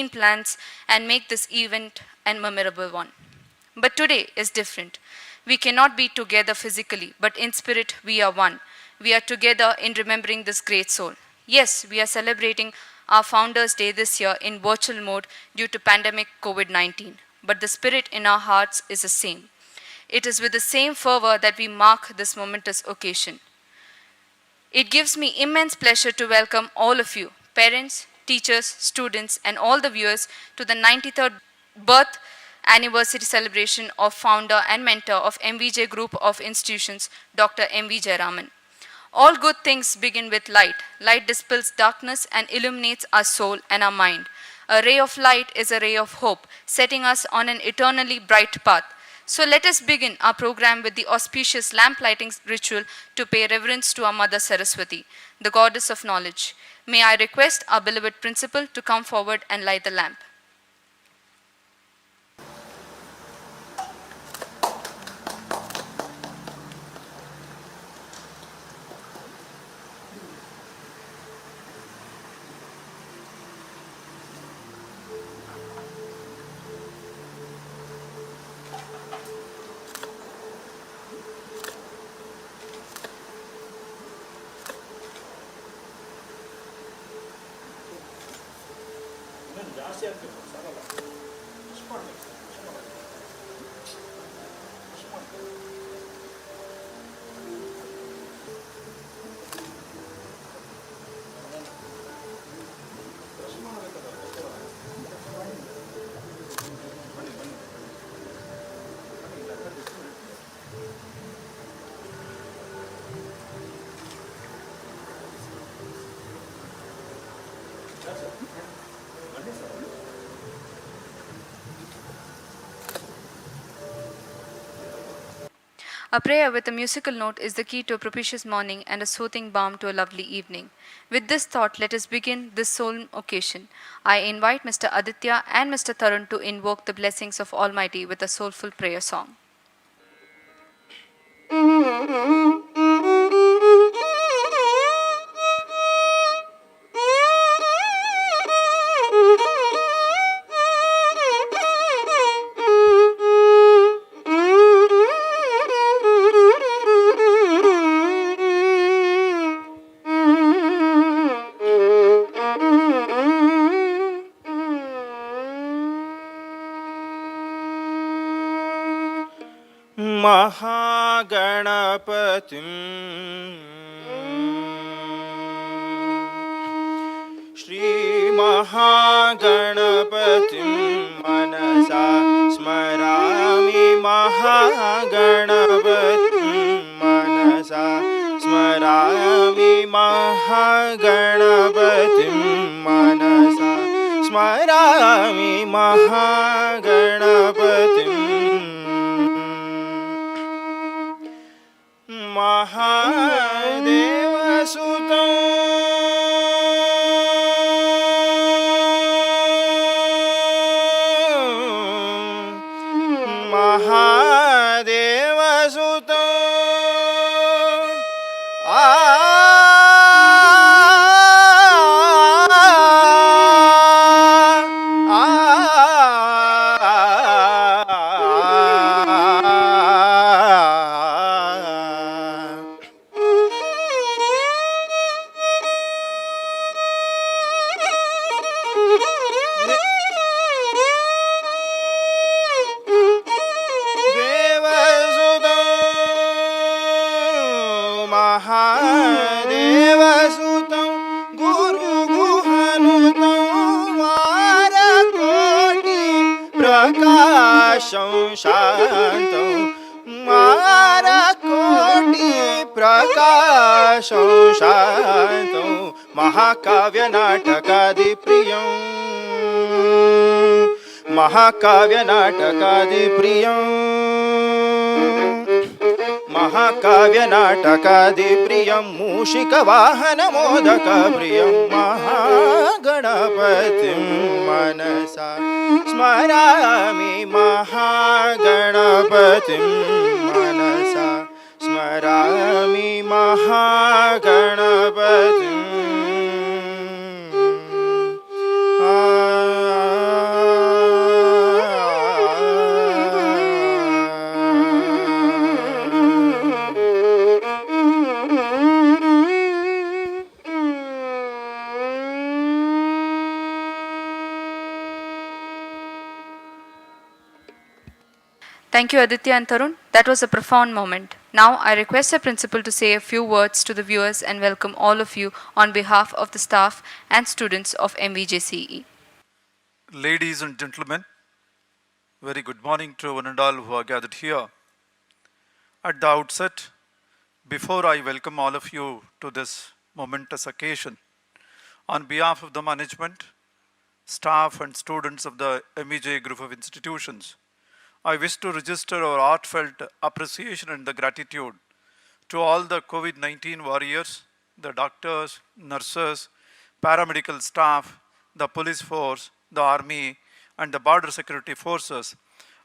plans and make this event a memorable one. But today is different. We cannot be together physically, but in spirit we are one. We are together in remembering this great soul. Yes, we are celebrating our Founders Day this year in virtual mode due to pandemic COVID-19, but the spirit in our hearts is the same. It is with the same fervor that we mark this momentous occasion. It gives me immense pleasure to welcome all of you, parents, teachers, students, and all the viewers to the 93rd birth anniversary celebration of founder and mentor of MVJ Group of Institutions, Dr. M.V. Jayaraman. All good things begin with light. Light dispels darkness and illuminates our soul and our mind. A ray of light is a ray of hope, setting us on an eternally bright path. So let us begin our program with the auspicious lamp lighting ritual to pay reverence to our Mother Saraswati, the goddess of knowledge. May I request our beloved principal to come forward and light the lamp. A prayer with a musical note is the key to a propitious morning and a soothing balm to a lovely evening. With this thought, let us begin this solemn occasion. I invite Mr. Aditya and Mr. Tarun to invoke the blessings of Almighty with a soulful prayer song. महागणपतिं श्रीमहागणपतिं मनसा स्मरामि महागणपतिं मनसा स्मरामि महागणपतिं मनसा स्मरामि महागणपतिं महादेवसुतं महादेवसुतं महादेवसुतं गुरुगुहनुतं वारकोटि प्रकाशं शान्तं वारकोटि प्रकाशं शान्तं महाकाव्यनाटकादिप्रियं महाकाव्यनाटकादिप्रियं महाकाव्यनाटकादिप्रियं मूषिकवाहनमोदकप्रियं महागणपतिं मनसा स्मरामि महागणपतिं मनसा स्मरामि महागणपतिं Thank you, Aditya and Tarun. That was a profound moment. Now, I request the principal to say a few words to the viewers and welcome all of you on behalf of the staff and students of MVJCE. Ladies and gentlemen, very good morning to one and all who are gathered here. At the outset, before I welcome all of you to this momentous occasion, on behalf of the management, staff and students of the MVJ group of institutions, I wish to register our heartfelt appreciation and the gratitude to all the COVID-19 warriors, the doctors, nurses, paramedical staff, the police force, the army, and the border security forces,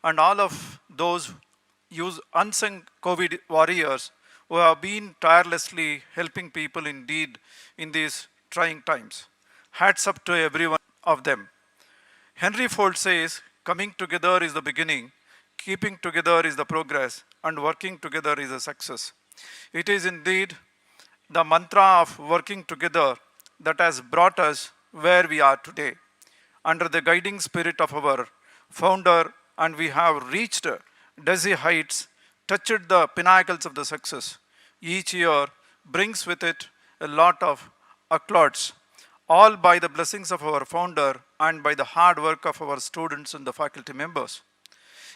and all of those unsung COVID warriors who have been tirelessly helping people indeed in these trying times. Hats up to every one of them. Henry Ford says, coming together is the beginning, keeping together is the progress, and working together is a success. It is indeed the mantra of working together that has brought us where we are today. Under the guiding spirit of our founder, and we have reached dizzy heights, touched the pinnacles of the success. Each year brings with it a lot of accolades, all by the blessings of our founder and by the hard work of our students and the faculty members.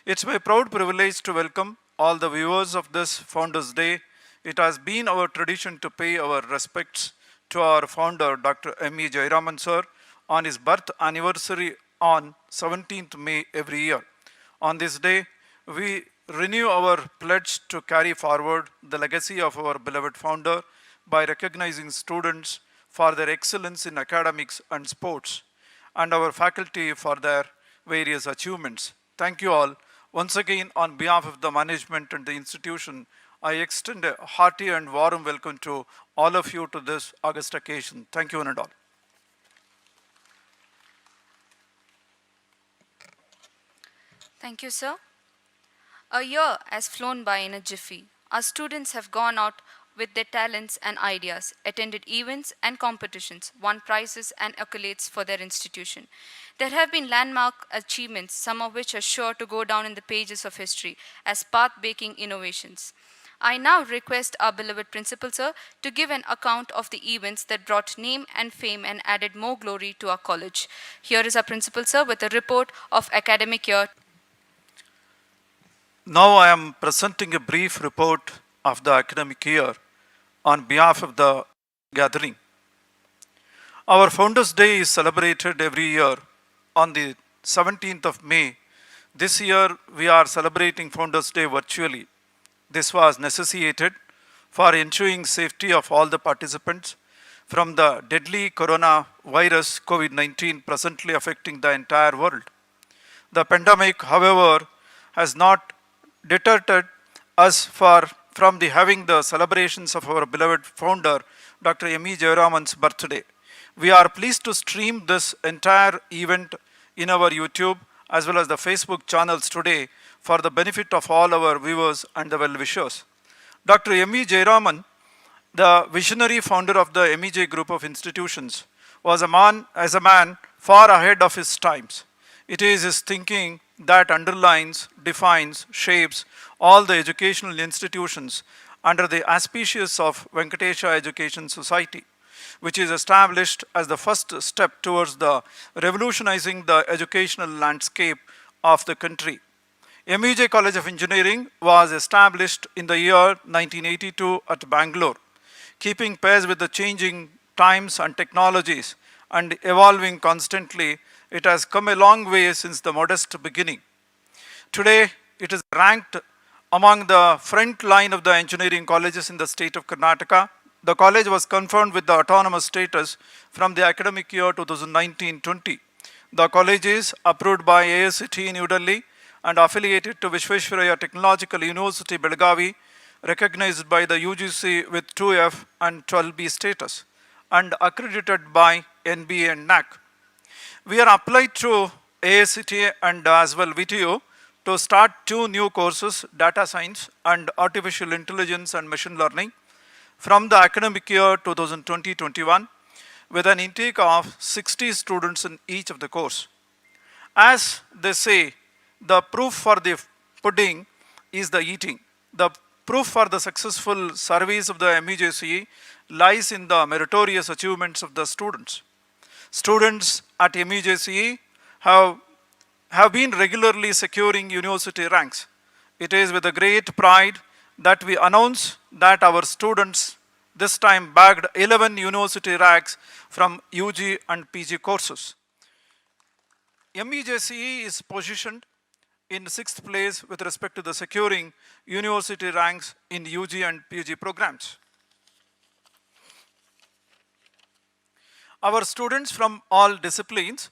It's my proud privilege to welcome all the viewers of this Founders Day. It has been our tradition to pay our respects to our founder, Dr M.V. Jayaraman sir, on his birth anniversary on 17th May every year. On this day, we renew our pledge to carry forward the legacy of our beloved founder by recognizing students for their excellence in academics and sports, and our faculty for their various achievements. Thank you all. Once again, on behalf of the management and the institution, I extend a hearty and warm welcome to all of you to this august occasion. Thank you one and all. Thank you, sir. A year has flown by in a jiffy. Our students have gone out with their talents and ideas, attended events and competitions, won prizes and accolades for their institution. There have been landmark achievements, some of which are sure to go down in the pages of history as path-breaking innovations. I now request our beloved principal, sir, to give an account of the events that brought name and fame and added more glory to our college. Here is our principal, sir, with a report of academic year. Now I am presenting a brief report of the academic year on behalf of the gathering. Our Founders Day is celebrated every year on the 17th of May. This year we are celebrating Founders Day virtually. This was necessitated for ensuring safety of all the participants from the deadly coronavirus COVID-19 presently affecting the entire world. The pandemic, however, has not deterred us from having the celebrations of our beloved founder, Dr. M.V. Jayaraman's birthday. We are pleased to stream this entire event in our YouTube as well as the Facebook channels today for the benefit of all our viewers and the well-wishers. Dr. M.V. Jayaraman, the visionary founder of the MVJ group of institutions, was a man far ahead of his times. It is his thinking that underlines, defines, shapes all the educational institutions under the auspices of Venkatesha Education Society, which is established as the first step towards the revolutionizing the educational landscape of the country. MVJ College of Engineering was established in the year 1982 at Bangalore, keeping pace with the changing times and technologies and evolving constantly. It has come a long way since the modest beginning. Today, it is ranked among the front line of the engineering colleges in the state of Karnataka. The college was confirmed with the autonomous status from the academic year 2019-20. The college is approved by AICTE in New Delhi and affiliated to Visvesvaraya Technological University, Belgavi, recognized by the UGC with 2F and 12B status, and accredited by NBA and NAC. We are applied to AICTE and as well VTU to start 2 new courses, data science and artificial intelligence and machine learning, from the academic year 2020-21 with an intake of 60 students in each of the course. As they say, the proof for the pudding is the eating. The proof for the successful service of the MVJCE lies in the meritorious achievements of the students. Students at MVJCE have been regularly securing university ranks. It is with a great pride that we announce that our students this time bagged 11 university ranks from UG and PG courses. MVJCE is positioned in sixth place with respect to the securing university ranks in UG and PG programs. Our students from all disciplines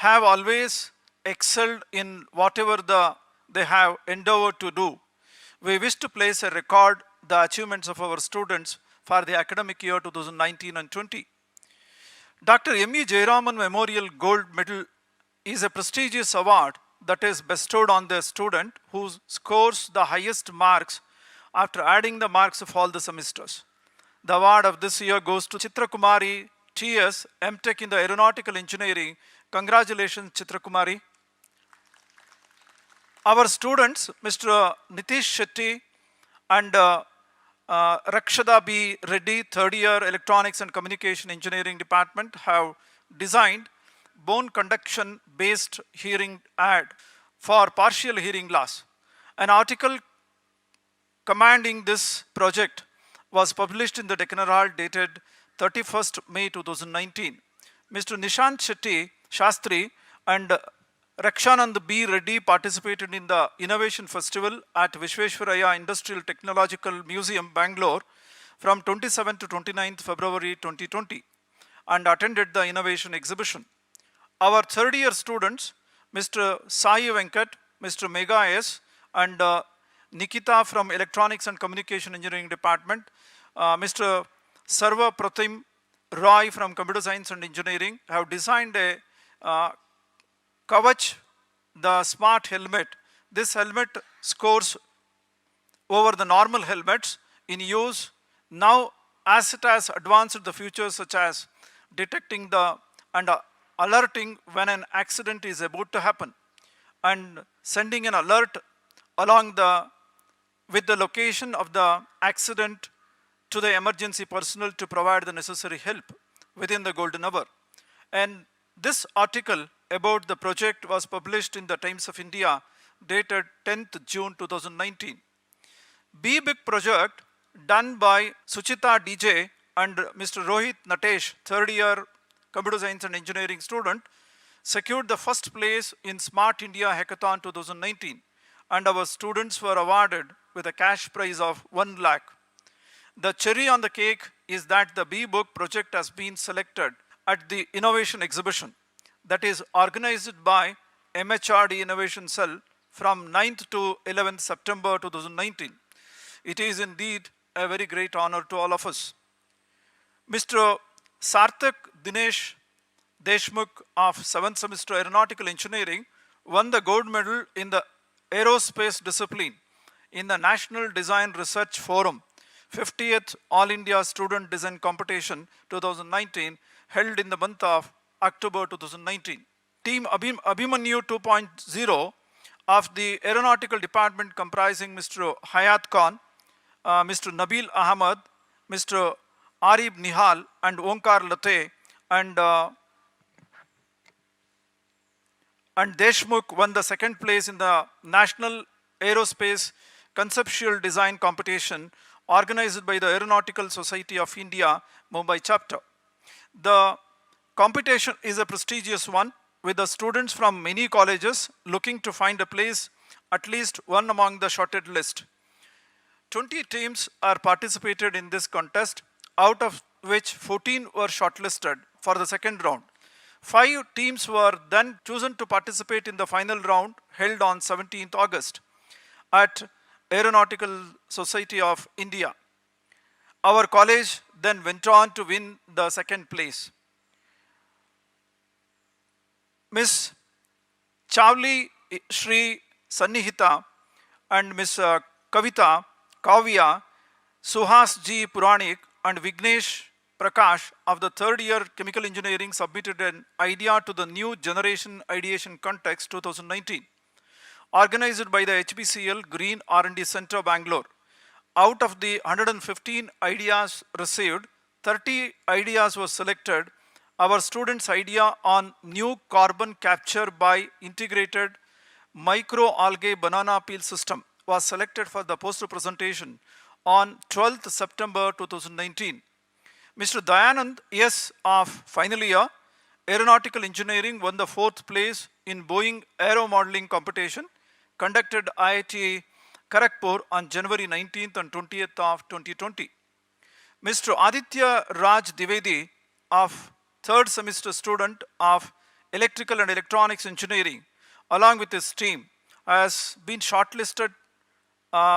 have always excelled in whatever they have endeavored to do. We wish to place a record the achievements of our students for the academic year 2019 and 20. Dr M.V. Jayaraman Memorial Gold Medal is a prestigious award that is bestowed on the student who scores the highest marks after adding the marks of all the semesters. The award of this year goes to Chitrakumari T.S. M.Tech in the Aeronautical Engineering. Congratulations, Chitrakumari. Our students, Mr. Nitish Shetty and Rakshada B. Reddy, third year Electronics and Communication Engineering Department, have designed bone conduction based hearing aid for partial hearing loss. An article commanding this project was published in the Deccan Herald dated 31st May 2019. Mr. Nishant Shetty Shastri and Rakshanand B. Reddy participated in the Innovation Festival at Vishveshwaraya Industrial Technological Museum, Bangalore from 27 to 29th February 2020 and attended the Innovation Exhibition. Our third year students, Mr. Sai Venkat, Mr. Mega S, and Nikita from Electronics and Communication Engineering Department, Mr. Sarva Pratim Roy from Computer Science and Engineering have designed a Kavach, the smart helmet. This helmet scores over the normal helmets in use now, as it has advanced the features such as detecting and alerting when an accident is about to happen and sending an alert along with the location of the accident to the emergency personnel to provide the necessary help within the golden hour. And this article about the project was published in the Times of India dated 10th June 2019. B-Big project done by Suchita DJ and Mr. Rohit Natesh, third year Computer Science and Engineering student, secured the first place in Smart India Hackathon 2019 and our students were awarded with a cash prize of 1 lakh. The cherry on the cake is that the B-Book project has been selected at the Innovation Exhibition that is organized by MHRD Innovation Cell from 9th to 11th September 2019. It is indeed a very great honor to all of us. Mr. Sarthak Dinesh Deshmukh of 7th semester Aeronautical Engineering won the gold medal in the aerospace discipline in the National Design Research Forum 50th All India Student Design Competition 2019 held in the month of October 2019. Team Abhimanyu 2.0 of the Aeronautical Department comprising Mr. Hayat Khan, Mr. Nabil Ahmad, Mr. Arib Nihal and Onkar Late and Deshmukh won the second place in the National Aerospace Conceptual Design Competition organized by the Aeronautical Society of India, Mumbai chapter. The competition is a prestigious one with the students from many colleges looking to find a place, at least one among the shorted list. 20 teams are participated in this contest, out of which 14 were shortlisted for the second round. 5 teams were then chosen to participate in the final round held on 17th August at Aeronautical Society of India. Our college then went on to win the second place. Ms. Chavli Shri Sannihita and Ms. Kavita Kavya, Suhas G. Puranik and Vignesh Prakash of the third year Chemical Engineering submitted an idea to the New Generation Ideation Context 2019. organized by the HBCL Green R&D Center, Bangalore. Out of the 115 ideas received, 30 ideas were selected. Our students' idea on new carbon capture by integrated microalgae banana peel system was selected for the poster presentation on 12th September 2019. Mr. Dayanand S. of final year Aeronautical Engineering won the 4th place in Boeing Aero Modeling competition conducted IIT Kharagpur on January 19th and 20th of 2020. Mr. Aditya Raj Divedi of 3rd semester student of Electrical and Electronics Engineering along with his team has been shortlisted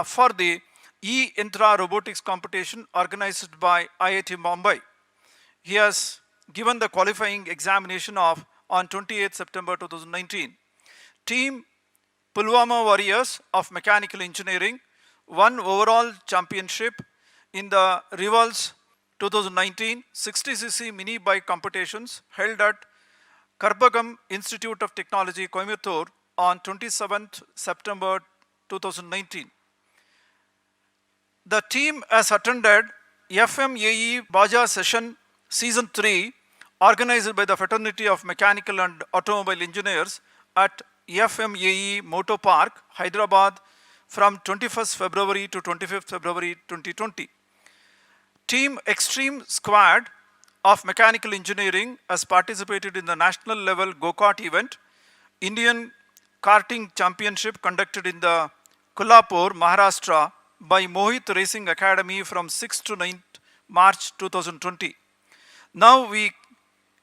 for the E-Intra Robotics competition organized by IIT Mumbai. He has given the qualifying examination on 28th September 2019. Team Pulwama Warriors of Mechanical Engineering won overall championship in the Rivals 2019 60cc mini bike competitions held at Karbagam Institute of Technology, Coimbatore on 27th September 2019. The team has attended FMAE Baja Session Season 3 organized by the Fraternity of Mechanical and Automobile Engineers at FMAE Motor Park, Hyderabad from 21st February to 25th February 2020. Team Extreme Squad of Mechanical Engineering has participated in the national level go-kart event, Indian Karting Championship conducted in the Kolhapur, Maharashtra by Mohit Racing Academy from 6th to 9th March 2020. Now we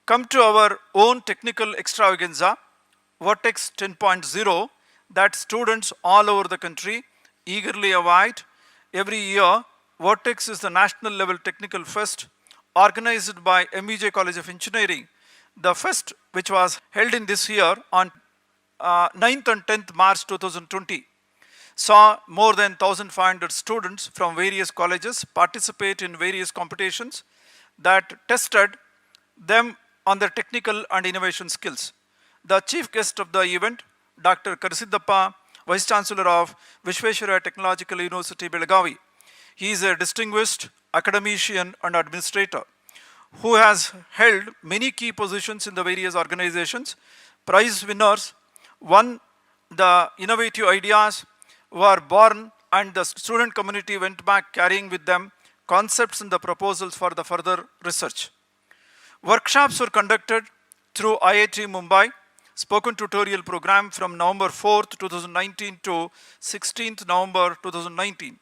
come to our own technical extravaganza, Vortex 10.0, that students all over the country eagerly await every year. Vortex is the national level technical fest organized by MVJ College of Engineering. The fest, which was held in this year on 9th and 10th March 2020, saw more than 1,500 students from various colleges participate in various competitions that tested them on their technical and innovation skills. The chief guest of the event, Dr. Karasiddappa, Vice Chancellor of Vishveshwaraya Technological University, Belagavi. He is a distinguished academician and administrator who has held many key positions in the various organizations. Prize winners won, the innovative ideas were born, and the student community went back carrying with them concepts and the proposals for the further research. Workshops were conducted through IIT Mumbai spoken tutorial program from November 4th, 2019 to 16th November 2019.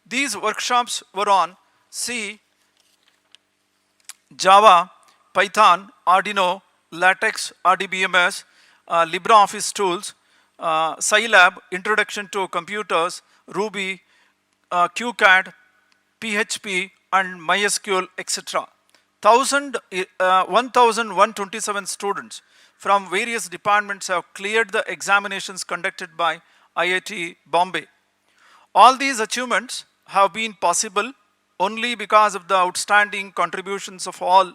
These workshops were on C, Java, Python, Arduino, LaTeX, RDBMS, LibreOffice tools, Scilab, Introduction to Computers, Ruby, QCAD, PHP, and MySQL, etc. 1,127 students from various departments have cleared the examinations conducted by IIT Bombay. All these achievements have been possible only because of the outstanding contributions of all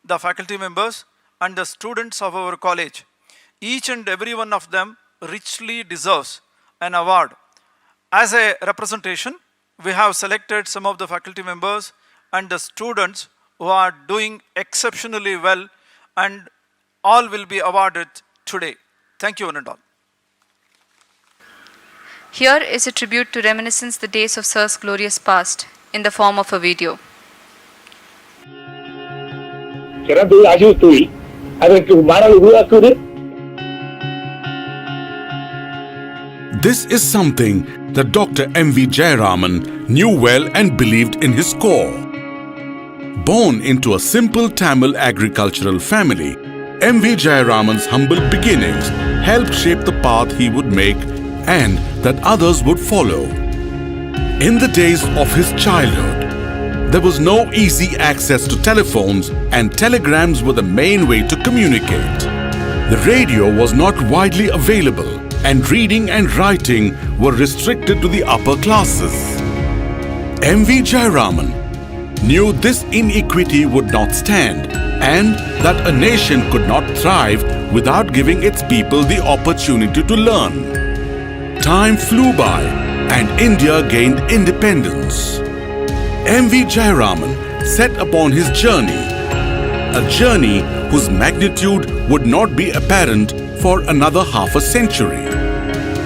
the faculty members and the students of our college. Each and every one of them richly deserves an award. As a representation, we have selected some of the faculty members and the students who are doing exceptionally well, and all will be awarded today. Thank you, one and all. Here is a tribute to reminiscence the days of Sir's glorious past in the form of a video. This is something that Dr M.V. Jayaraman knew well and believed in his core. Born into a simple Tamil agricultural family, M.V. Jayaraman's humble beginnings helped shape the path he would make and that others would follow. In the days of his childhood, there was no easy access to telephones, and telegrams were the main way to communicate. The radio was not widely available, and reading and writing were restricted to the upper classes. M.V. Jayaraman knew this inequity would not stand, and that a nation could not thrive without giving its people the opportunity to learn. Time flew by and India gained independence. M.V. Jayaraman set upon his journey, a journey whose magnitude would not be apparent for another half a century.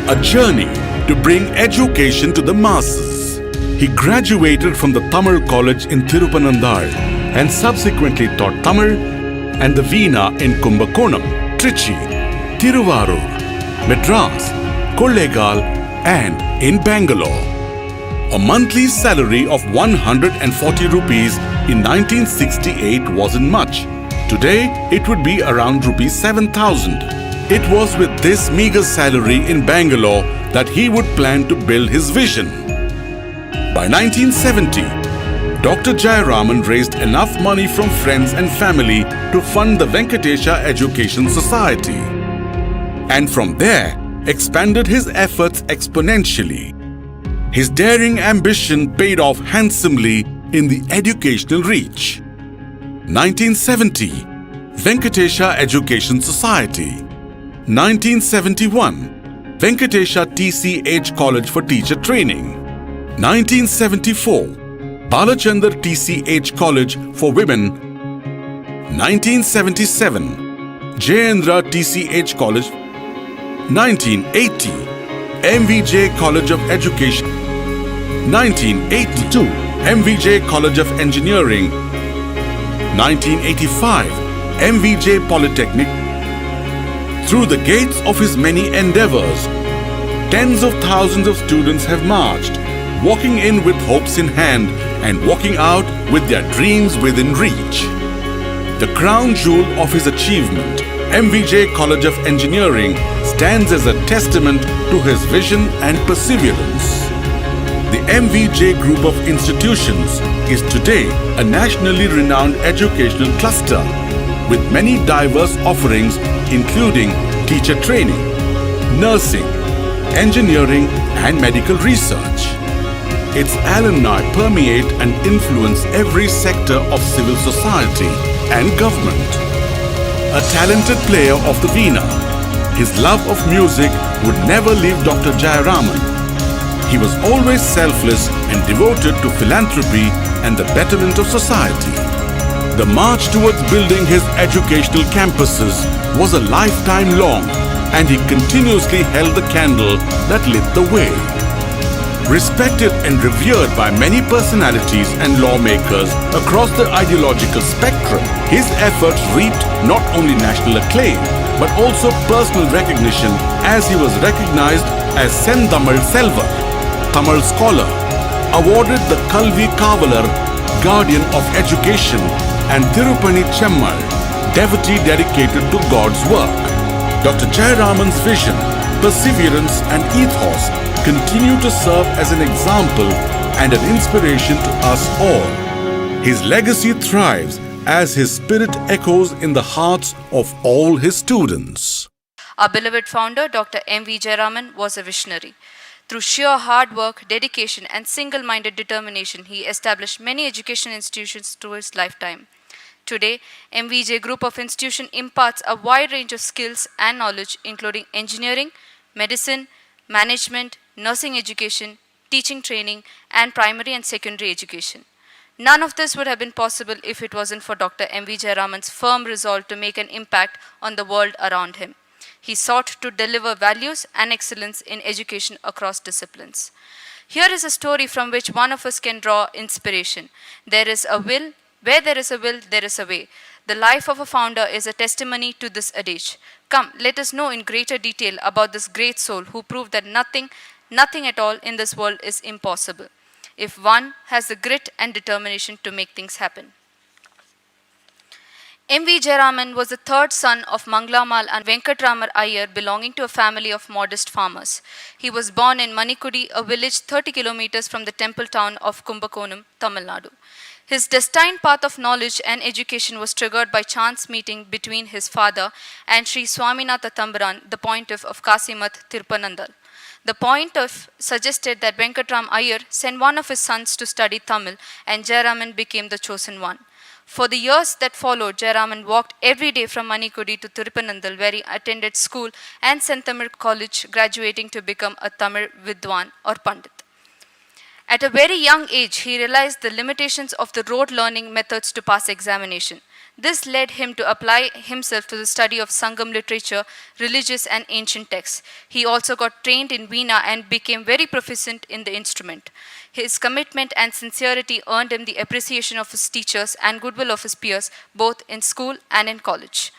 A journey to bring education to the masses. He graduated from the Tamil College in Thirupanandal and subsequently taught Tamil and the Veena in Kumbakonam, Trichy, Tiruvarur, Madras, Kollegal and in Bangalore. A monthly salary of 140 rupees in 1968 wasn't much. Today, it would be around rupees 7,000. It was with this meager salary in Bangalore that he would plan to build his vision. By 1970, Dr. Jayaraman raised enough money from friends and family to fund the Venkatesha Education Society. And from there, expanded his efforts exponentially. His daring ambition paid off handsomely in the educational reach. 1970, Venkatesha Education Society. 1971, Venkatesha TCH College for Teacher Training. 1974, Balachandar TCH College for Women. 1977, Jayendra TCH College. 1980, MVJ College of Education. 1982, MVJ College of Engineering. 1985, MVJ Polytechnic. Through the gates of his many endeavors, tens of thousands of students have marched, walking in with hopes in hand and walking out with their dreams within reach. The crown jewel of his achievement, MVJ College of Engineering, stands as a testament to his vision and perseverance. The MVJ group of institutions is today a nationally renowned educational cluster with many diverse offerings including teacher training, nursing, engineering and medical research. Its alumni permeate and influence every sector of civil society and government. A talented player of the Veena, his love of music would never leave Dr. Jayaraman. He was always selfless and devoted to philanthropy and the betterment of society. The march towards building his educational campuses was a lifetime long, and he continuously held the candle that lit the way. Respected and revered by many personalities and lawmakers across the ideological spectrum, his efforts reaped not only national acclaim, but also personal recognition as he was recognized as Senthamal Selvar, Tamil scholar, awarded the Kalvi Kavalar, guardian of education, and Tirupani Chemmal, devotee dedicated to God's work. Dr. Jayaraman's vision, perseverance and ethos continue to serve as an example and an inspiration to us all. His legacy thrives as his spirit echoes in the hearts of all his students. Our beloved founder, Dr. M.V. Jayaraman, was a visionary. Through sheer hard work, dedication, and single-minded determination, he established many education institutions through his lifetime. Today, MVJ Group of Institutions imparts a wide range of skills and knowledge, including engineering, medicine, management, nursing education, teaching training, and primary and secondary education. None of this would have been possible if it wasn't for Dr. M.V. Jayaraman's firm resolve to make an impact on the world around him. He sought to deliver values and excellence in education across disciplines. Here is a story from which one of us can draw inspiration. There is a will. Where there is a will, there is a way. The life of a founder is a testimony to this adage. Come, let us know in greater detail about this great soul who proved that nothing at all in this world is impossible, if one has the grit and determination to make things happen. M.V. Jayaraman was the third son of Manglamal and Venkatramar Iyer, belonging to a family of modest farmers. He was born in Manikudi, a village 30 kilometers from the temple town of Kumbakonam, Tamil Nadu. His destined path of knowledge and education was triggered by chance meeting between his father and Sri Swaminatha Tambaran, the pontiff of Kasimath Tirpanandal. The pontiff suggested that Venkatram Iyer send one of his sons to study Tamil, and Jayaraman became the chosen one. For the years that followed, Jayaraman walked every day from Manikudi to Tirupanandal, where he attended school and St. Tamil College, graduating to become a Tamil Vidwan or Pandit. At a very young age, he realized the limitations of the rote learning methods to pass examination. This led him to apply himself to the study of Sangam literature, religious and ancient texts. He also got trained in Veena and became very proficient in the instrument. His commitment and sincerity earned him the appreciation of his teachers and goodwill of his peers, both in school and in college.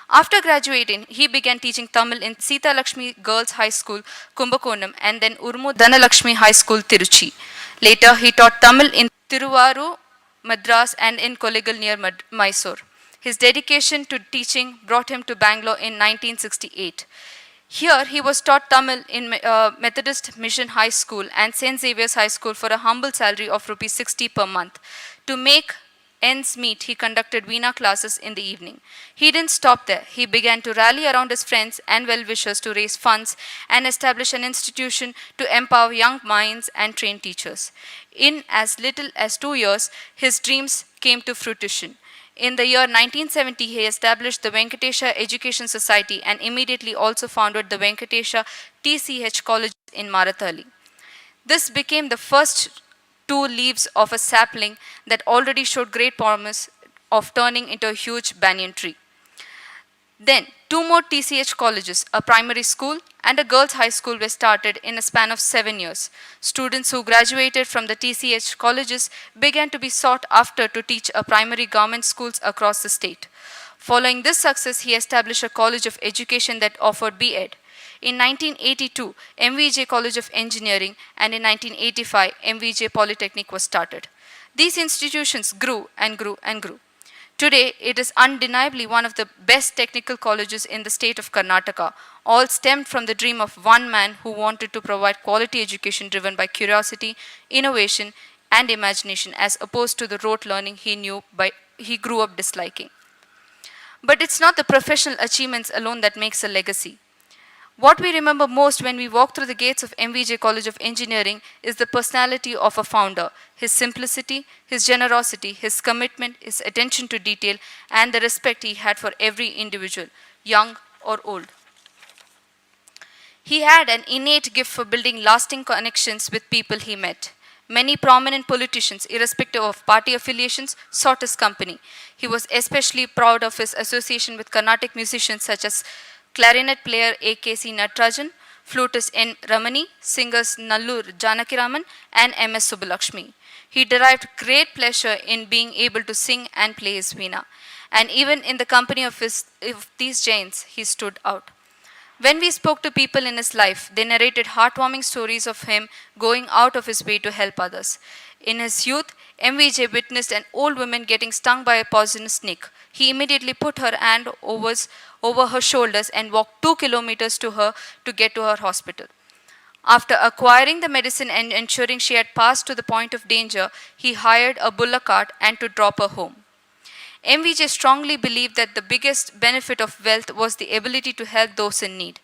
After graduating, he began teaching Tamil in Sita Lakshmi Girls High School, Kumbakonam, and then Urmu Dhanalakshmi High School, Tiruchi. Later, he taught Tamil in Tiruvaru, Madras, and in Kollegal near Mysore. His dedication to teaching brought him to Bangalore in 1968. Here, he was taught Tamil in Methodist Mission High School and St. Xavier's High School for a humble salary of Rs 60 per month. To make ends meet, he conducted Veena classes in the evening. He didn't stop there. He began to rally around his friends and well-wishers to raise funds and establish an institution to empower young minds and train teachers. In as little as 2 years, his dreams came to fruition. In the year 1970, he established the Venkatesha Education Society and immediately also founded the Venkatesha TCH College in Marathalli. This became the first 2 leaves of a sapling that already showed great promise of turning into a huge banyan tree. Then, 2 more TCH colleges, a primary school and a girls' high school, were started in a span of 7 years. Students who graduated from the TCH colleges began to be sought after to teach a primary government schools across the state. Following this success, he established a college of education that offered B.Ed. In 1982, MVJ College of Engineering, and in 1985, MVJ Polytechnic was started. These institutions grew and grew and grew. Today, it is undeniably one of the best technical colleges in the state of Karnataka, all stemmed from the dream of one man who wanted to provide quality education driven by curiosity, innovation, and imagination, as opposed to the rote learning he grew up disliking. But it's not the professional achievements alone that makes a legacy. What we remember most when we walk through the gates of MVJ College of Engineering is the personality of a founder, his simplicity, his generosity, his commitment, his attention to detail, and the respect he had for every individual, young or old. He had an innate gift for building lasting connections with people he met. Many prominent politicians, irrespective of party affiliations, sought his company. He was especially proud of his association with Carnatic musicians such as clarinet player A.K.C. Natarajan, flutist N. Ramani, singers Nallur Janakiraman, and M.S. Subbulakshmi. He derived great pleasure in being able to sing and play his veena. And even in the company of these giants, he stood out. When we spoke to people in his life, they narrated heartwarming stories of him going out of his way to help others. In his youth, MVJ witnessed an old woman getting stung by a poisonous snake. He immediately put her hand over her shoulders and walked 2 kilometers to her to get to her hospital. After acquiring the medicine and ensuring she had passed to the point of danger, he hired a bullock cart and to drop her home. MVJ strongly believed that the biggest benefit of wealth was the ability to help those in need.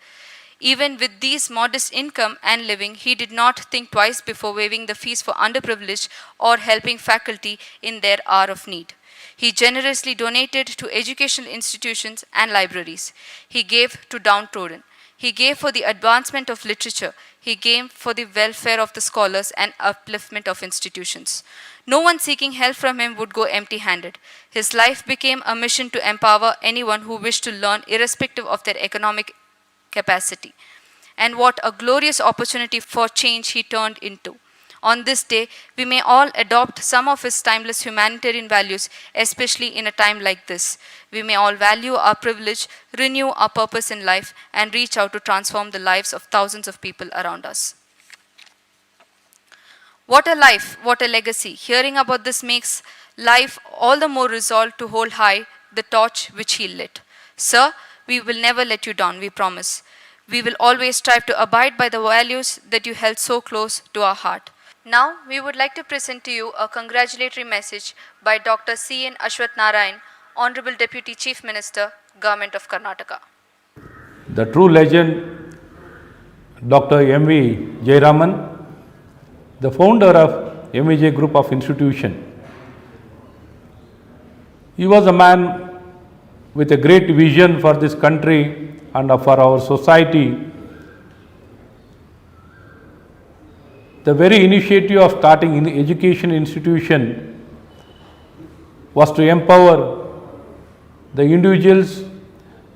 Even with these modest income and living, he did not think twice before waiving the fees for underprivileged or helping faculty in their hour of need. He generously donated to educational institutions and libraries. He gave to downtrodden. He gave for the advancement of literature. He gave for the welfare of the scholars and upliftment of institutions. No one seeking help from him would go empty-handed. His life became a mission to empower anyone who wished to learn irrespective of their economic capacity. And what a glorious opportunity for change he turned into. On this day, we may all adopt some of his timeless humanitarian values, especially in a time like this. We may all value our privilege, renew our purpose in life, and reach out to transform the lives of thousands of people around us. What a life, what a legacy. Hearing about this makes life all the more resolved to hold high the torch which he lit. Sir, we will never let you down, we promise. We will always strive to abide by the values that you held so close to our heart. Now, we would like to present to you a congratulatory message by Dr. C.N. Ashwath Narayan, Honorable Deputy Chief Minister, Government of Karnataka. The true legend, Dr. M.V. Jayaraman, the founder of MVJ Group of Institution, He was a man with a great vision for this country and for our society. The very initiative of starting an education institution was to empower the individuals.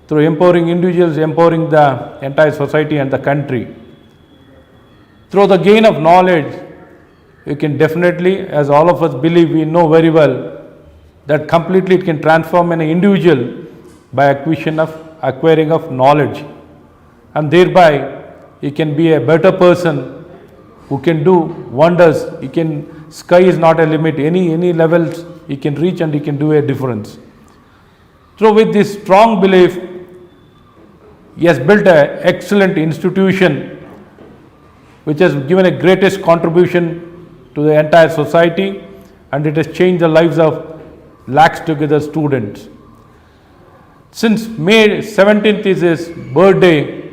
Through empowering individuals, empowering the entire society and the country. Through the gain of knowledge, you can definitely, as all of us believe, we know very well, that completely it can transform an individual by acquiring of knowledge. And thereby, he can be a better person who can do wonders. Sky is not a limit. Any levels he can reach and he can do a difference. So with this strong belief, he has built an excellent institution which has given a greatest contribution to the entire society, and it has changed the lives of lakhs together students. Since May 17th is his birthday,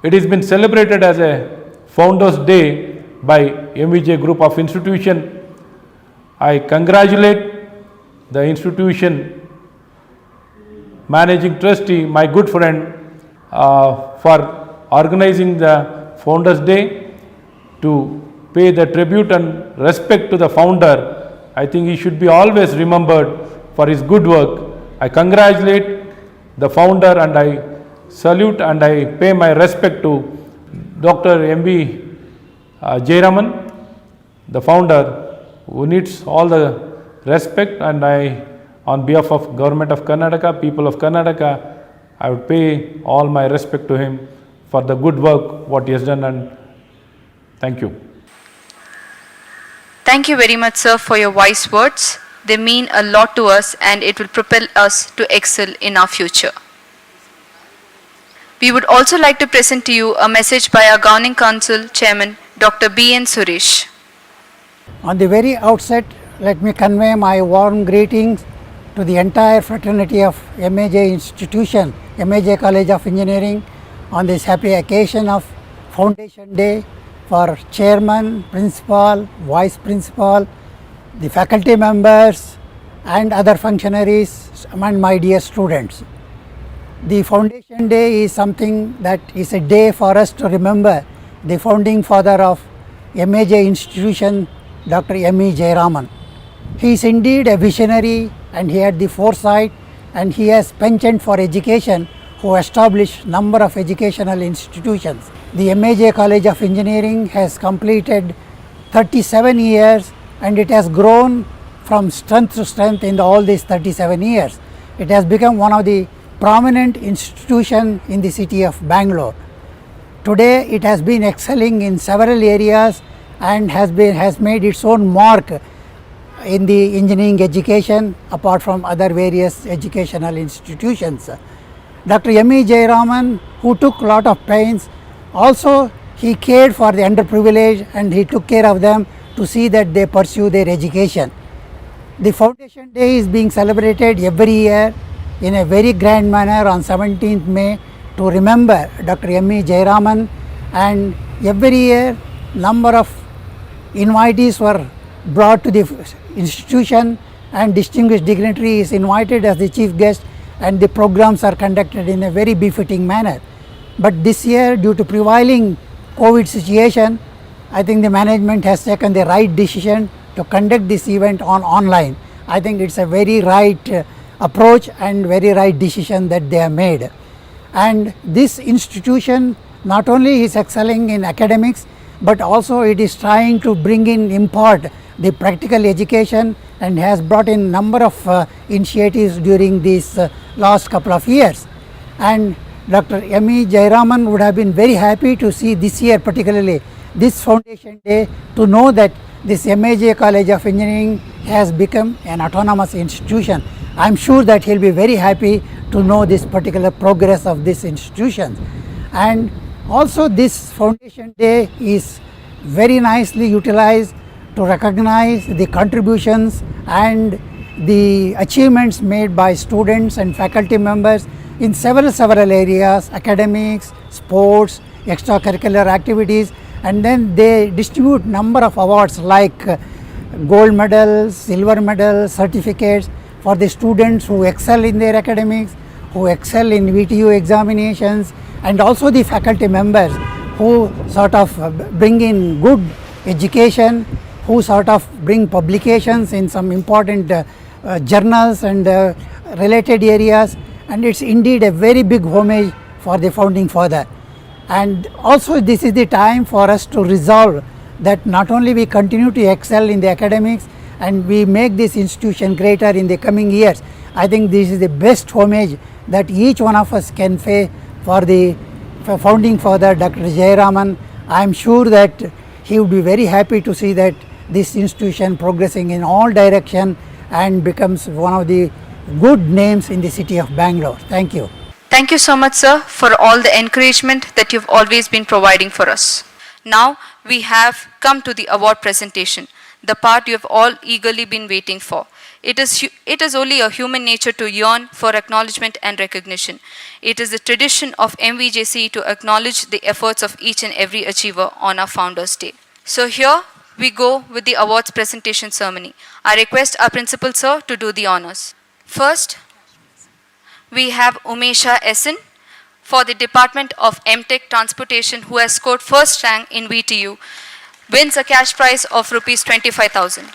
it has been celebrated as a Founders Day by MVJ Group of Institution. I congratulate the institution managing trustee, my good friend, for organizing the Founders Day to pay the tribute and respect to the founder. I think he should be always remembered for his good work. I congratulate the founder and I salute and I pay my respect to Dr. M.V. Jayaraman, the founder, who needs all the respect, and I, on behalf of Government of Karnataka, people of Karnataka, I would pay all my respect to him for the good work what he has done, and thank you. Thank you very much, sir, for your wise words. They mean a lot to us and it will propel us to excel in our future. We would also like to present to you a message by our Governing Council Chairman, Dr. B.N. Suresh. On the very outset, let me convey my warm greetings to the entire fraternity of MAJ institution, MAJ College of Engineering, on this happy occasion of Foundation Day for Chairman, Principal, Vice Principal, the faculty members and other functionaries and my dear students. The Foundation Day is something that is a day for us to remember the founding father of MAJ institution, Dr. M.V. Jayaraman. He is indeed a visionary and he had the foresight and he has penchant for education, who established number of educational institutions. The MAJ College of Engineering has completed 37 years and it has grown from strength to strength in all these 37 years. It has become one of the prominent institutions in the city of Bangalore. Today it has been excelling in several areas and has made its own mark in the engineering education apart from other various educational institutions. Dr. M.V. Jayaraman, who took a lot of pains, also he cared for the underprivileged and he took care of them to see that they pursue their education. The Foundation Day is being celebrated every year in a very grand manner on 17th May to remember Dr. M.V. Jayaraman, and every year number of invitees were brought to the institution and distinguished dignitary is invited as the chief guest and the programs are conducted in a very befitting manner. But this year, due to prevailing COVID situation, I think the management has taken the right decision to conduct this event online. I think it's a very right approach and very right decision that they have made. And this institution not only is excelling in academics, but also it is trying to impart the practical education and has brought in number of initiatives during these last couple of years. And Dr. M.V. Jayaraman would have been very happy to see this year, particularly this Foundation Day, to know that this MAJ College of Engineering has become an autonomous institution. I am sure that he will be very happy to know this particular progress of this institution. And also this Foundation Day is very nicely utilized to recognize the contributions and the achievements made by students and faculty members in several areas, academics, sports, extracurricular activities, and then they distribute number of awards like gold medals, silver medals, certificates for the students who excel in their academics, who excel in VTU examinations, and also the faculty members who sort of bring in good education, who sort of bring publications in some important journals and related areas, and it's indeed a very big homage for the founding father. And also this is the time for us to resolve that not only we continue to excel in the academics and we make this institution greater in the coming years. I think this is the best homage that each one of us can pay for the founding father, Dr. Jayaraman. I am sure that he would be very happy to see that this institution progressing in all direction and becomes one of the good names in the city of Bangalore. Thank you. Thank you so much, sir, for all the encouragement that you've always been providing for us. Now we have come to the award presentation, the part you have all eagerly been waiting for. It is only a human nature to yearn for acknowledgement and recognition. It is the tradition of MVJCE to acknowledge the efforts of each and every achiever on our Founders' Day. So here we go with the awards presentation ceremony. I request our principal, sir, to do the honors. First, we have Umesha Essen for the Department of MTech Transportation, who has scored first rank in VTU, wins a cash prize of Rs 25,000.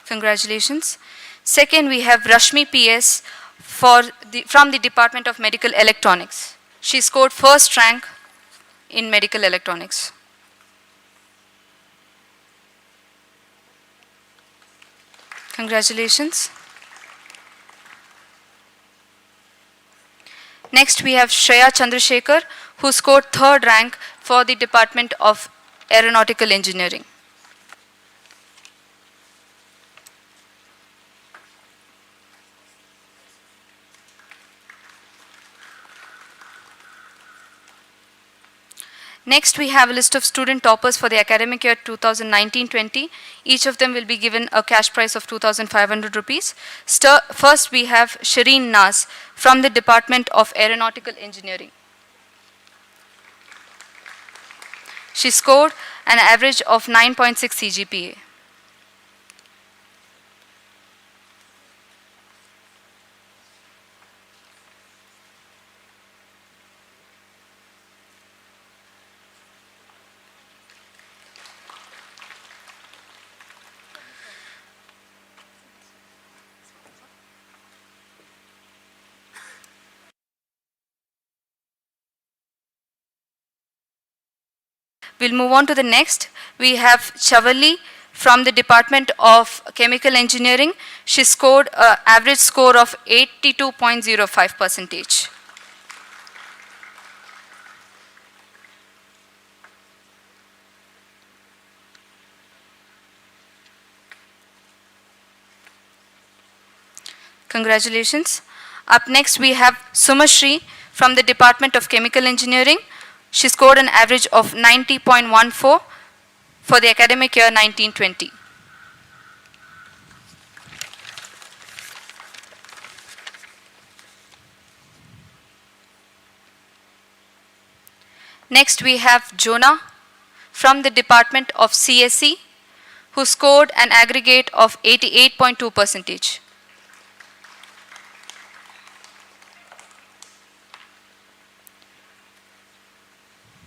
Congratulations. Second, we have Rashmi PS from the Department of Medical Electronics. She scored first rank in medical electronics. Congratulations. Next, we have Shreya Chandrasekhar, who scored third rank for the Department of Aeronautical Engineering. Next, we have a list of student toppers for the academic year 2019-20. Each of them will be given a cash prize of 2,500 rupees. First, we have Shireen Nas from the Department of Aeronautical Engineering. She scored an average of 9.6 CGPA. We'll move on to the next. We have Chavali from the Department of Chemical Engineering. She scored an average score of 82.05%. Congratulations. Up next, we have Sumashri from the Department of Chemical Engineering. She scored an average of 90.14 for the academic year 19-20. Next, we have Jonah from the Department of CSE, who scored an aggregate of 88.2%.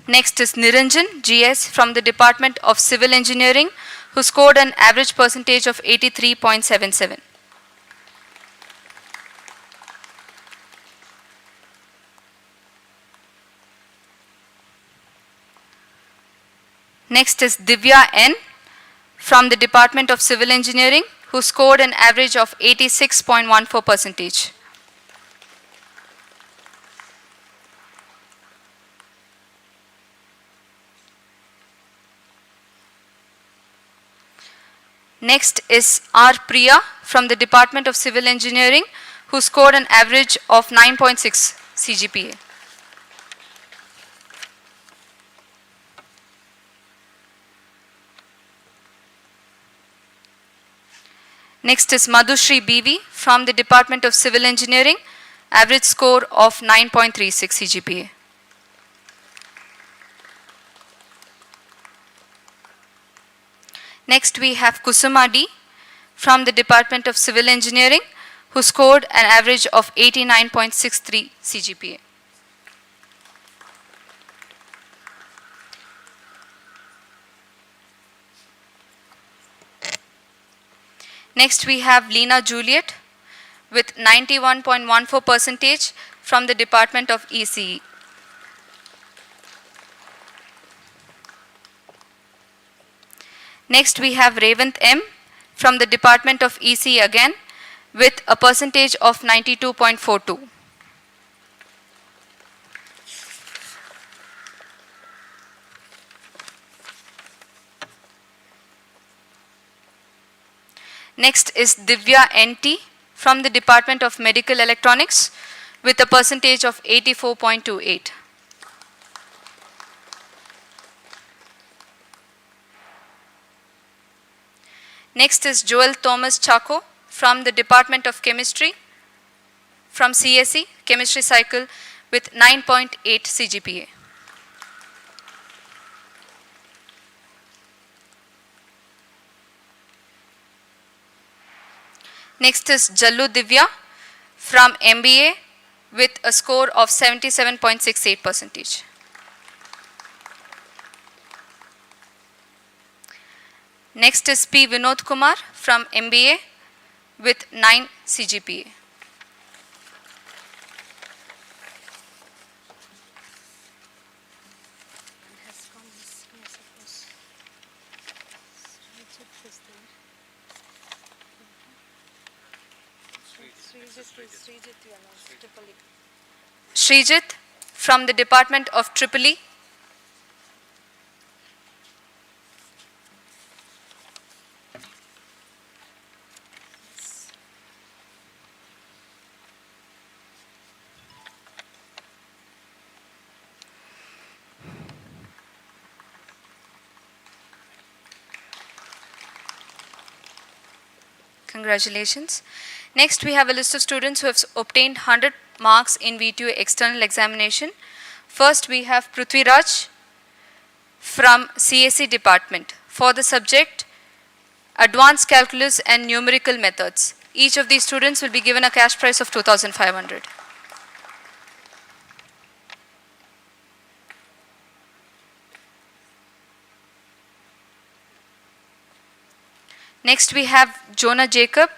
Next is Niranjan GS from the Department of Civil Engineering, who scored an average percentage of 83.77. Next is Divya N from the Department of Civil Engineering, who scored an average of 86.14%. Next is R. Priya from the Department of Civil Engineering, who scored an average of 9.6 CGPA. Next is Madhushri B.V. from the Department of Civil Engineering, average score of 9.36 CGPA. Next we have Kusuma D. from the Department of Civil Engineering, who scored an average of 89.63 CGPA. Next we have Lena Juliet with 91.14% from the Department of ECE. Next we have Revant M. from the Department of ECE again with a percentage of 92.42. Next is Divya NT from the Department of Medical Electronics with a percentage of 84.28. Next is Joel Thomas Chaco from the Department of Chemistry from CSE, Chemistry Cycle with 9.8 CGPA. Next is Jallu Divya from MBA with a score of 77.68%. Next is P. Vinod Kumar from MBA with 9 CGPA. Srijit from the Department of Tripoli. Congratulations. Next, we have a list of students who have obtained 100 marks in VTU external examination. First, we have Prithviraj from CSE department for the subject Advanced Calculus and Numerical Methods. Each of these students will be given a cash prize of 2,500. Next, we have Jonah Jacob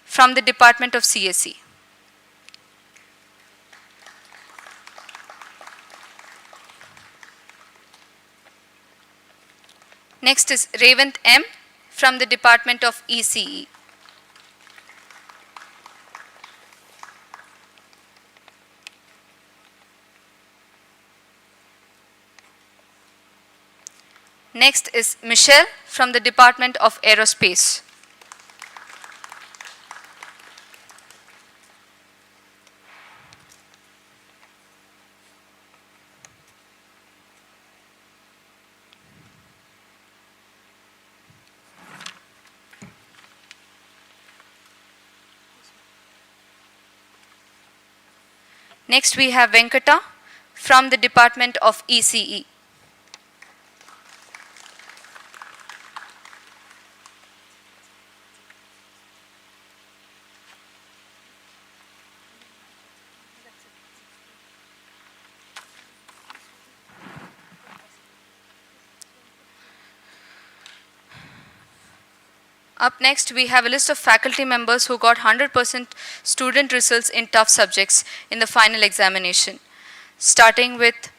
from the Department of CSE. Next is Revant M from the Department of ECE. Next is Michelle from the Department of Aerospace. Next we have Venkata from the Department of ECE. Up next, we have a list of faculty members who got 100% student results in tough subjects in the final examination. Starting with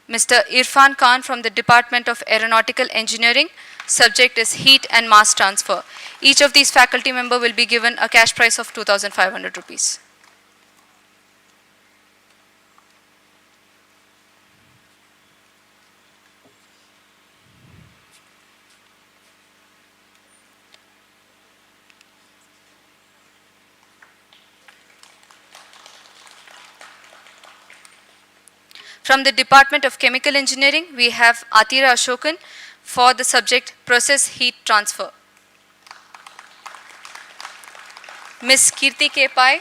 Mr. Irfan Khan from the Department of Aeronautical Engineering. Subject is Heat and Mass Transfer. Each of these faculty members will be given a cash prize of 2,500 rupees. From the Department of Chemical Engineering, we have Atira Ashokan for the subject Process Heat Transfer. Miss Kirti K. Pai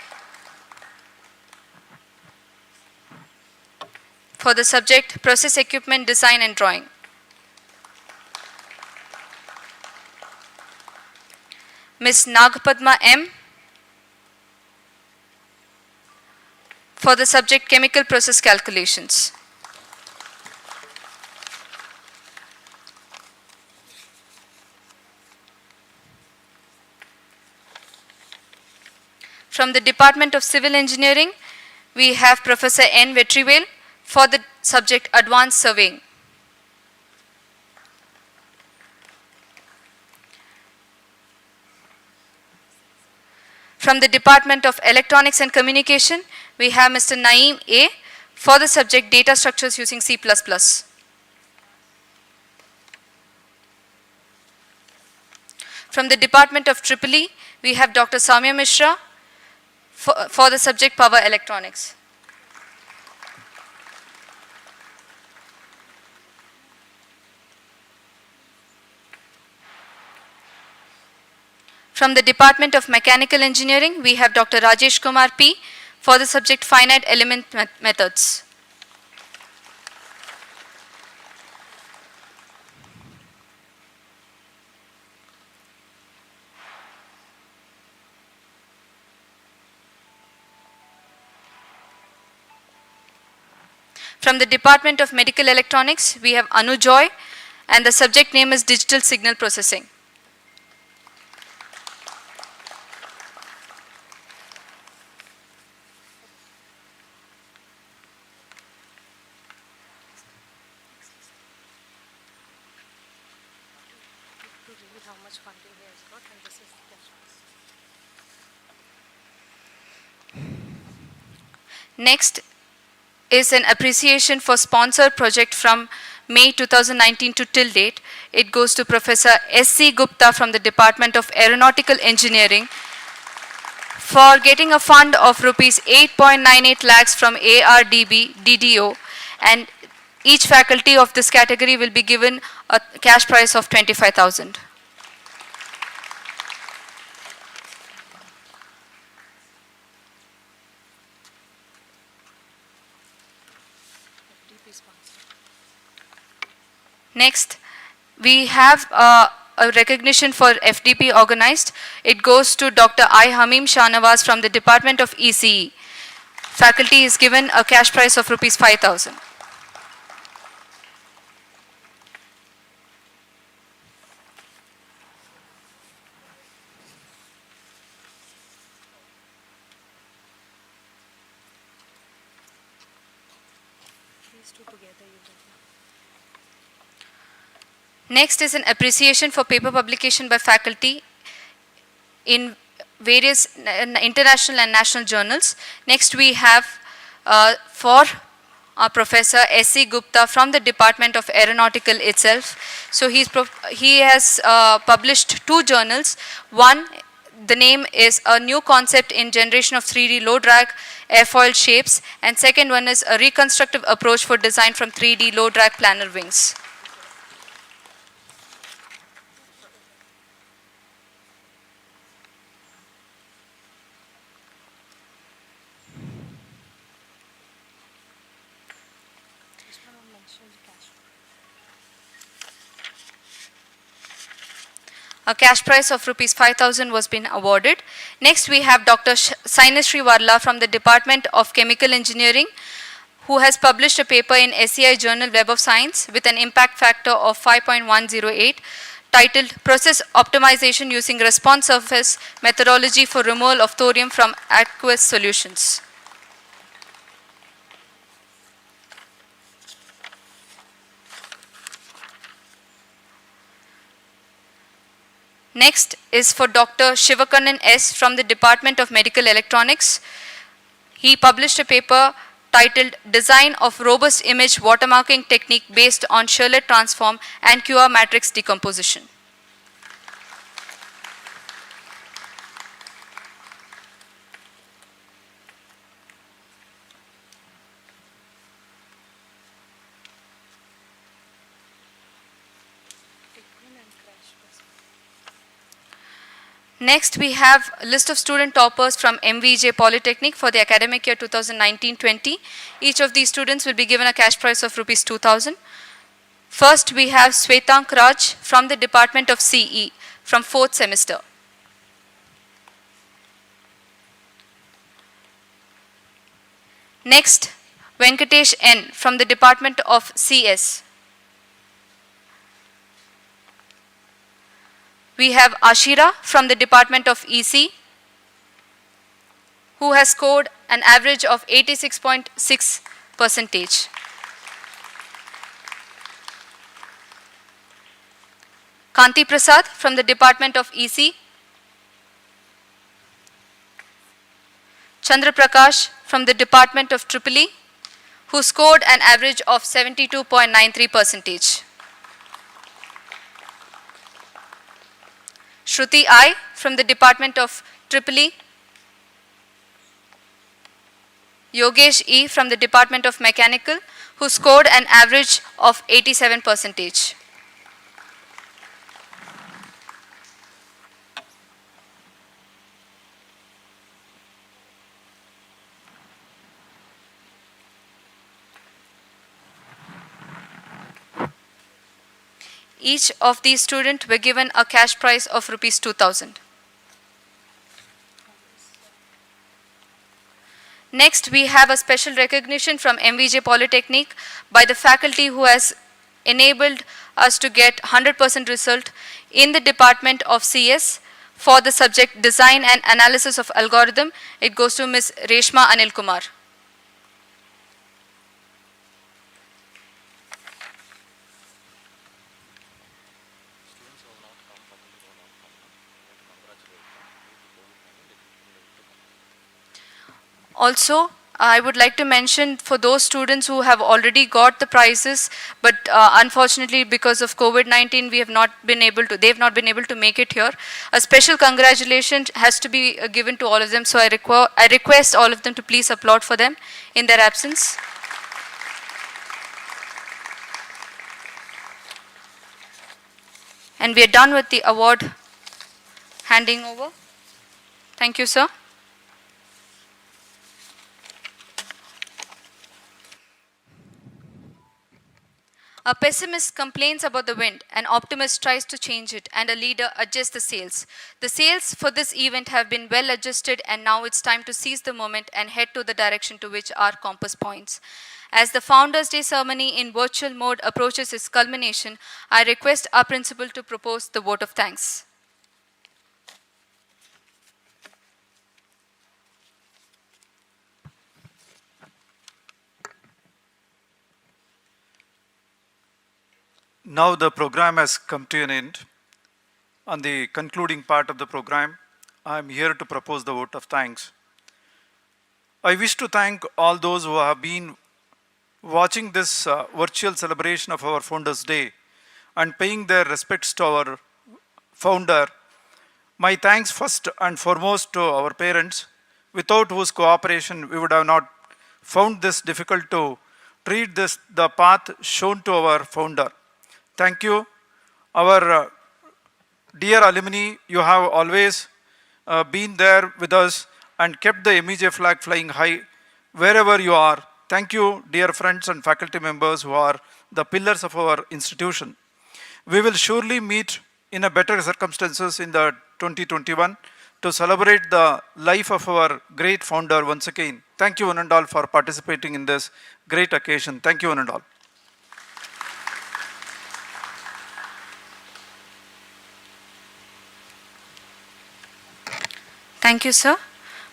for the subject Process Equipment Design and Drawing. Miss Nagpadma M. for the subject Chemical Process Calculations. From the Department of Civil Engineering, we have Professor N. Vetrivel for the subject Advanced Surveying. From the Department of Electronics and Communication, we have Mr. Naeem A. for the subject Data Structures using C++. From the Department of EEE, we have Dr. Samya Mishra for the subject Power Electronics. From the Department of Mechanical Engineering, we have Dr. Rajesh Kumar P. for the subject Finite Element Methods. From the Department of Medical Electronics, we have Anu Joy, and the subject name is Digital Signal Processing. Next is an appreciation for sponsored project from May 2019 to till date. It goes to Professor S.C. Gupta from the Department of Aeronautical Engineering for getting a fund of rupees 8.98 lakhs from ARDB DDO, and each faculty of this category will be given a cash prize of 25,000. Next, we have a recognition for FDP organized. It goes to Dr. I. Hamim Shahnawaz from the Department of ECE. Faculty is given a cash prize of rupees 5,000. Next is an appreciation for paper publication by faculty in various international and national journals. Next we have for our Professor S.C. Gupta from the Department of Aeronautical itself. So he has published 2 journals. One, the name is A New Concept in Generation of 3D Low Drag Airfoil Shapes, and second one is A Reconstructive Approach for Design from 3D Low Drag Planar Wings. A cash prize of rupees 5,000 was been awarded. Next we have Dr. Sainashree Varla from the Department of Chemical Engineering, who has published a paper in SEI Journal Web of Science with an impact factor of 5.108 titled Process Optimization Using Response Surface Methodology for Removal of Thorium from Aqueous Solutions. Next is for Dr. Shivakannan S. from the Department of Medical Electronics. He published a paper titled Design of Robust Image Watermarking Technique based on Charlotte Transform and QR Matrix Decomposition. Next, we have a list of student toppers from MVJ Polytechnic for the academic year 2019-20. Each of these students will be given a cash prize of rupees 2,000. First, we have Svetank Raj from the Department of CE from 4th semester. Next, Venkatesh N from the Department of CS. We have Ashira from the Department of EC, who has scored an average of 86.6%. Kanti Prasad from the Department of EC, Chandra Prakash from the Department of EEE, who scored an average of 72.93%. Shruti I from the Department of EEE, Yogesh E from the Department of Mechanical, who scored an average of 87%. Each of these students were given a cash prize of rupees 2,000. Next, we have a special recognition from MVJ Polytechnic by the faculty who has enabled us to get 100% result in the Department of CS for the subject Design and Analysis of Algorithm. It goes to Ms. Reshma Anil Kumar. Also, I would like to mention for those students who have already got the prizes, but unfortunately because of COVID-19 they've not been able to make it here. A special congratulations has to be given to all of them. So I request all of them to please applaud for them in their absence. And we are done with the award handing over. Thank you, sir. A pessimist complains about the wind, an optimist tries to change it, and a leader adjusts the sails. The sails for this event have been well adjusted, and now it's time to seize the moment and head to the direction to which our compass points. As the Founders' Day ceremony in virtual mode approaches its culmination, I request our principal to propose the vote of thanks. Now the program has come to an end. On the concluding part of the program, I am here to propose the vote of thanks. I wish to thank all those who have been watching this virtual celebration of our Founders' Day and paying their respects to our founder. My thanks first and foremost to our parents, without whose cooperation we would have not found this difficult to treat the path shown to our founder. Thank you. Our dear alumni, you have always been there with us and kept the MVJ flag flying high wherever you are. Thank you, dear friends and faculty members who are the pillars of our institution. We will surely meet in a better circumstances in the 2021 to celebrate the life of our great founder once again. Thank you one and all for participating in this great occasion. Thank you one and all. Thank you, sir.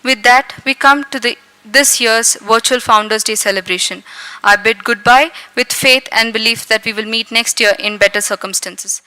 With that, we come to this year's virtual Founders' Day celebration. I bid goodbye with faith and belief that we will meet next year in better circumstances.